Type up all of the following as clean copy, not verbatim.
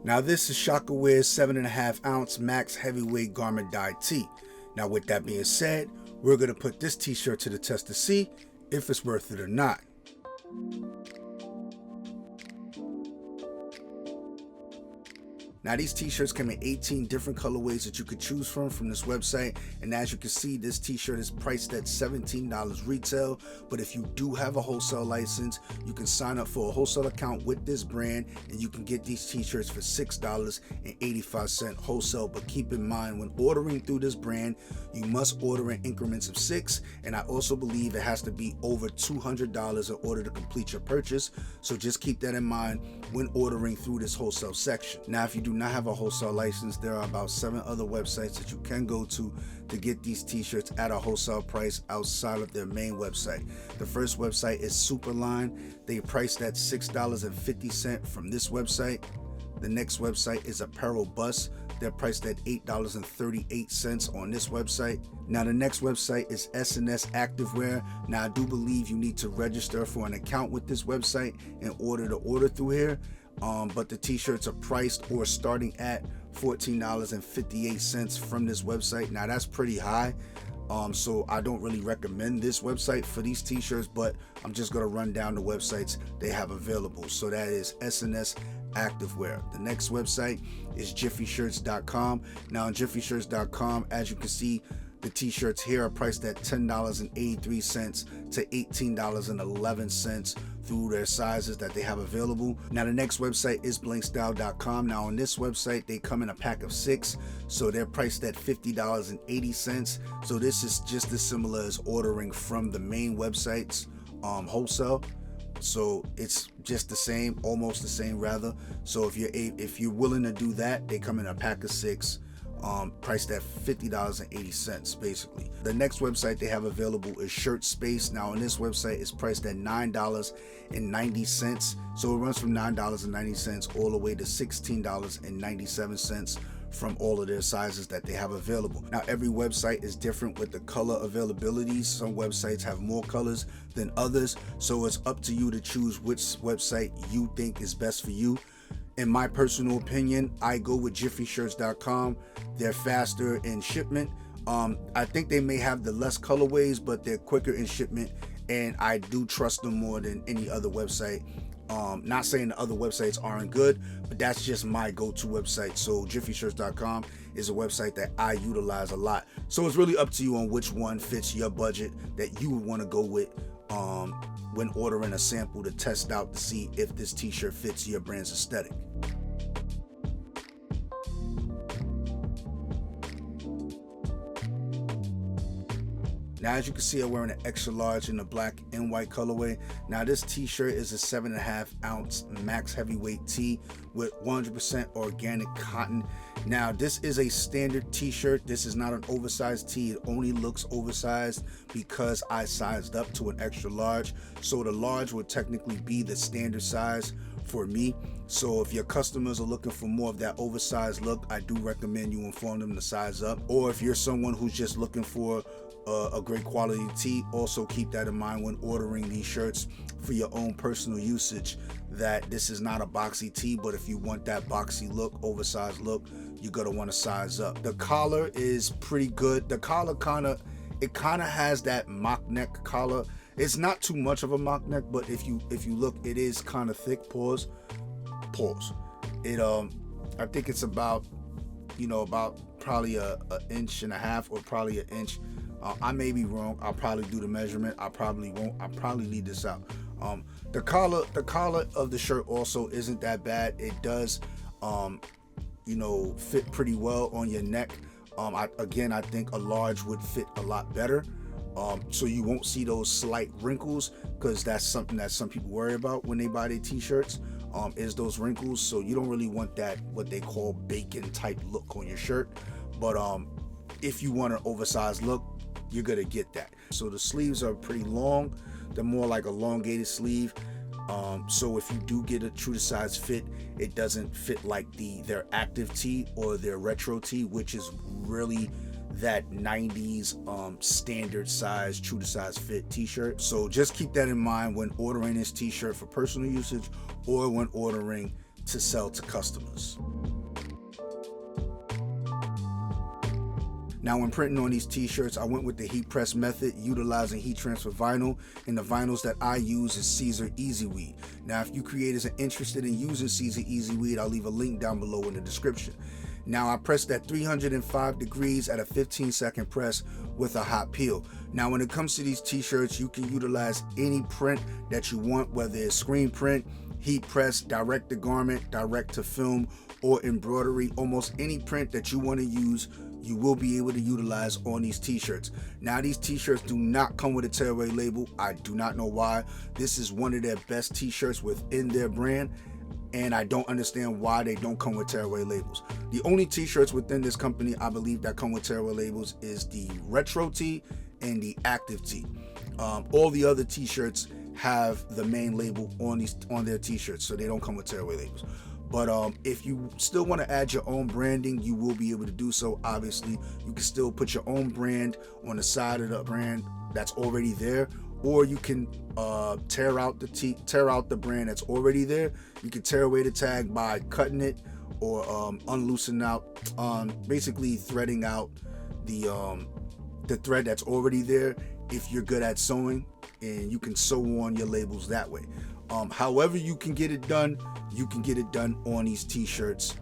Now this is Shaka Wear's 7.5 ounce max heavyweight garment dye tee. Now with that being said, we're going to put this t-shirt to the test to see if it's worth it or not. Now these t-shirts come in 18 different colorways that you could choose from this website, and as you can see, this t-shirt is priced at $17 retail, but if you do have a wholesale license, you can sign up for a wholesale account with this brand and you can get these t-shirts for $6.85 wholesale. But keep in mind, when ordering through this brand, you must order in increments of 6, and I also believe it has to be over $200 in order to complete your purchase, so just keep that in mind when ordering through this wholesale section. Now if you do not have a wholesale license, there are about 7 other websites that you can go to get these t-shirts at a wholesale price outside of their main website. The first website is Superline. They priced at $6.50 from this website. The next website is Apparel Bus. They're priced at $8.38 on this website. Now the next website is S&S Activewear. Now I do believe you need to register for an account with this website in order to order through here. But the t-shirts are priced or starting at $14.58 from this website. Now that's pretty high, so I don't really recommend this website for these t-shirts, but I'm just going to run down the websites they have available. So that is S&S Activewear. The next website is jiffyshirts.com. Now on jiffyshirts.com, as you can see, the t-shirts here are priced at $10.83 to $18.11 through their sizes that they have available. Now the next website is blankstyle.com. Now on this website, they come in a pack of 6, so they're priced at $50.80. So this is just as similar as ordering from the main websites wholesale. So it's just the same, almost the same rather. So if you're willing to do that, they come in a pack of 6. Priced at $50.80 basically. The next website they have available is Shirt Space. Now on this website, it's priced at $9.90. So it runs from $9.90 all the way to $16.97 from all of their sizes that they have available. Now every website is different with the color availability. Some websites have more colors than others, so it's up to you to choose which website you think is best for you. In my personal opinion, I go with jiffyshirts.com. They're faster in shipment. I think they may have the less colorways, but they're quicker in shipment, and I do trust them more than any other website. Not saying the other websites aren't good, but that's just my go-to website. So jiffyshirts.com is a website that I utilize a lot. So it's really up to you on which one fits your budget that you would want to go with when ordering a sample to test out to see if this t-shirt fits your brand's aesthetic. Now as you can see, I'm wearing an extra large in the black and white colorway. Now this t-shirt is a 7.5 ounce max heavyweight tee with 100% organic cotton. Now this is a standard t-shirt. This is not an oversized tee. It only looks oversized because I sized up to an extra large. So the large would technically be the standard size for me. So if your customers are looking for more of that oversized look, I do recommend you inform them to size up. Or if you're someone who's just looking for a great quality tee, also keep that in mind when ordering these shirts for your own personal usage, that this is not a boxy tee, but if you want that boxy look, oversized look, you're gonna want to size up. The collar is pretty good. The collar kind of has that mock neck collar. It's not too much of a mock neck, but if you look, it is kind of thick. Pause. It I think it's about probably a inch and a half, or probably an inch. I may be wrong. I'll probably do the measurement. I probably won't. I'll probably leave this out. The collar of the shirt also isn't that bad. It does fit pretty well on your neck. I think a large would fit a lot better. So you won't see those slight wrinkles, because that's something that some people worry about when they buy their t-shirts, is those wrinkles. So you don't really want that, what they call bacon type look on your shirt. But if you want an oversized look, you're gonna get that. So the sleeves are pretty long. They're more like elongated sleeve. So if you do get a true to size fit, it doesn't fit like their active tee or their retro tee, which is really that 90s standard size, true to size fit t-shirt. So just keep that in mind when ordering this t-shirt for personal usage or when ordering to sell to customers. Now when printing on these t-shirts, I went with the heat press method utilizing heat transfer vinyl, and the vinyls that I use is Caesar Easy Weed. Now if you creators are interested in using Caesar Easy Weed, I'll leave a link down below in the description. Now I pressed at 305 degrees at a 15-second press with a hot peel. Now when it comes to these t-shirts, you can utilize any print that you want, whether it's screen print, heat press, direct to garment, direct to film, or embroidery. Almost any print that you want to use, you will be able to utilize on these t-shirts. Now these t-shirts do not come with a tearaway label. I do not know why. This is one of their best t-shirts within their brand, and I don't understand why they don't come with tearaway labels. The only t-shirts within this company I believe that come with tearaway labels is the retro tee and the active tee. All the other t-shirts have the main label on their t-shirts, so they don't come with tearaway labels. But if you still want to add your own branding, you will be able to do so. Obviously, you can still put your own brand on the side of the brand that's already there, or you can tear out the brand that's already there. You can tear away the tag by cutting it or unloosening out, basically threading out the thread that's already there if you're good at sewing, and you can sew on your labels that way. However you can get it done, you can get it done on these t-shirts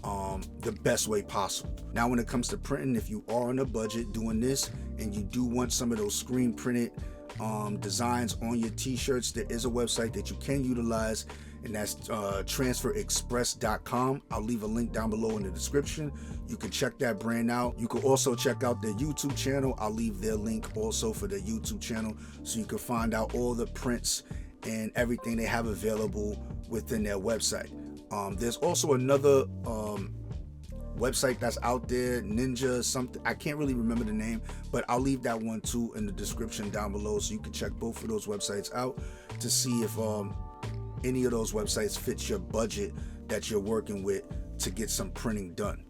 the best way possible. Now when it comes to printing, if you are on a budget doing this and you do want some of those screen printed designs on your t-shirts, there is a website that you can utilize, and that's transferexpress.com. I'll leave a link down below in the description. You can check that brand out. You can also check out their YouTube channel. I'll leave their link also for their YouTube channel, so you can find out all the prints and everything they have available within their website. There's also another website that's out there, Ninja something, I can't really remember the name, but I'll leave that one too in the description down below, so you can check both of those websites out to see if any of those websites fits your budget that you're working with to get some printing done.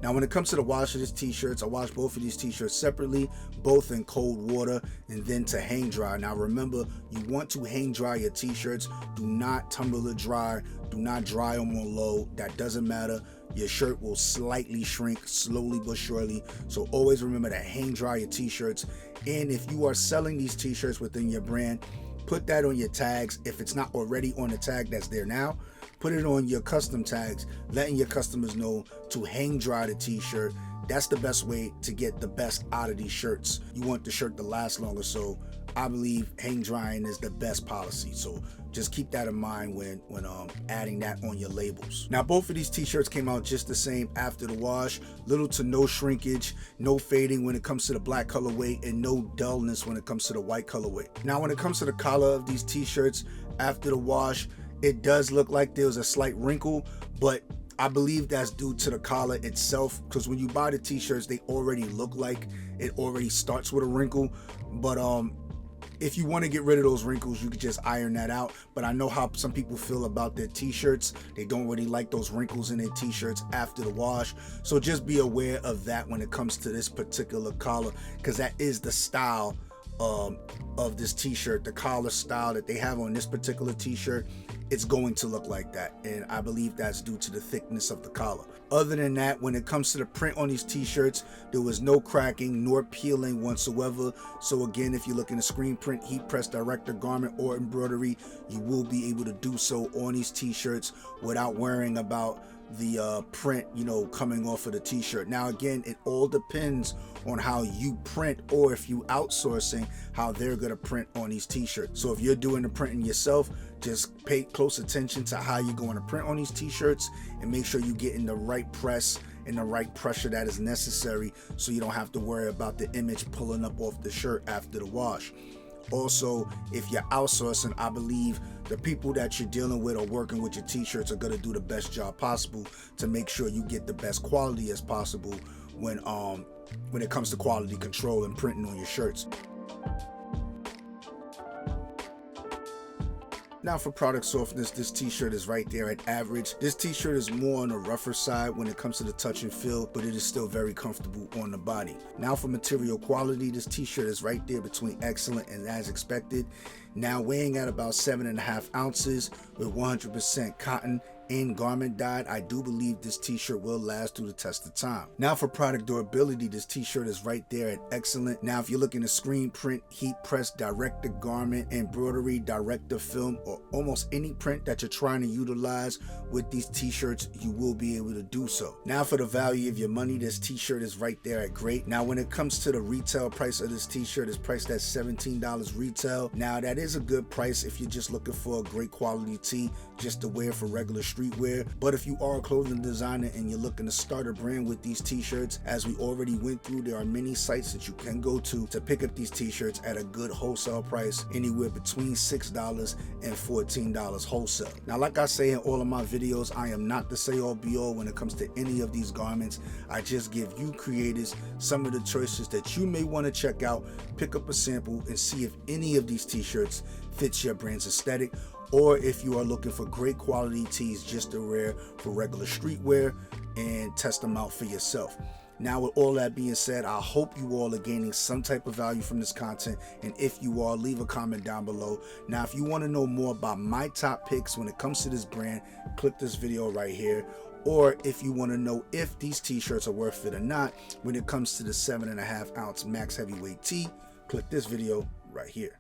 Now when it comes to the wash of these t-shirts, I wash both of these t-shirts separately, both in cold water, and then to hang dry. Now remember, you want to hang dry your t-shirts. Do not tumble dry. Do not dry them on low. That doesn't matter. Your shirt will slightly shrink slowly but surely. So always remember to hang dry your t-shirts. And if you are selling these t-shirts within your brand, put that on your tags. If it's not already on the tag that's there now, put it on your custom tags, letting your customers know to hang dry the t-shirt. That's the best way to get the best out of these shirts. You want the shirt to last longer, so I believe hang drying is the best policy. So just keep that in mind when adding that on your labels. Now both of these t-shirts came out just the same after the wash. Little to no shrinkage, no fading when it comes to the black colorway, and no dullness when it comes to the white colorway. Now when it comes to the collar of these t-shirts after the wash, it does look like there's a slight wrinkle, but I believe that's due to the collar itself, because when you buy the t-shirts, they already look like it already starts with a wrinkle. But if you want to get rid of those wrinkles, you could just iron that out. But I know how some people feel about their t-shirts. They don't really like those wrinkles in their t-shirts after the wash. So just be aware of that when it comes to this particular collar, because that is the style of this t-shirt. The collar style that they have on this particular t-shirt, it's going to look like that, and I believe that's due to the thickness of the collar. Other than that, when it comes to the print on these t-shirts, there was no cracking nor peeling whatsoever. So again, if you're looking to screen print, heat press, direct to garment, or embroidery, you will be able to do so on these t-shirts without worrying about the print, coming off of the t-shirt. Now again, it all depends on how you print, or if you outsourcing, how they're gonna print on these t-shirts. So if you're doing the printing yourself, just pay close attention to how you're going to print on these t-shirts, and make sure you get in the right press and the right pressure that is necessary, so you don't have to worry about the image pulling up off the shirt after the wash. Also, if you're outsourcing, I believe the people that you're dealing with or working with your t-shirts are going to do the best job possible to make sure you get the best quality as possible when it comes to quality control and printing on your shirts. Now for product softness, this t-shirt is right there at average. This t-shirt is more on the rougher side when it comes to the touch and feel, but it is still very comfortable on the body. Now for material quality, this t-shirt is right there between excellent and as expected. Now weighing at about 7.5 ounces with 100% cotton and garment dyed, I do believe this t-shirt will last through the test of time. Now for product durability, this t-shirt is right there at excellent. Now if you're looking to screen print, heat press, direct to garment, embroidery, direct to film, or almost any print that you're trying to utilize with these t-shirts, you will be able to do so. Now for the value of your money, this t-shirt is right there at great. Now when it comes to the retail price of this t-shirt, is priced at $17 retail. Now that is a good price if you're just looking for a great quality tee just to wear for regular streetwear. But if you are a clothing designer and you're looking to start a brand with these t-shirts, as we already went through, there are many sites that you can go to pick up these t-shirts at a good wholesale price, anywhere between $6 and $14 wholesale. Now like I say in all of my videos, I am not the say all be all when it comes to any of these garments. I just give you creators some of the choices that you may want to check out, pick up a sample and see if any of these t-shirts fits your brand's aesthetic, or if you are looking for great quality tees just to wear for regular streetwear and test them out for yourself. Now with all that being said, I hope you all are gaining some type of value from this content, and if you are, leave a comment down below. Now if you want to know more about my top picks when it comes to this brand, click this video right here. Or if you want to know if these t-shirts are worth it or not when it comes to the 7.5 ounce max heavyweight tee, click this video right here.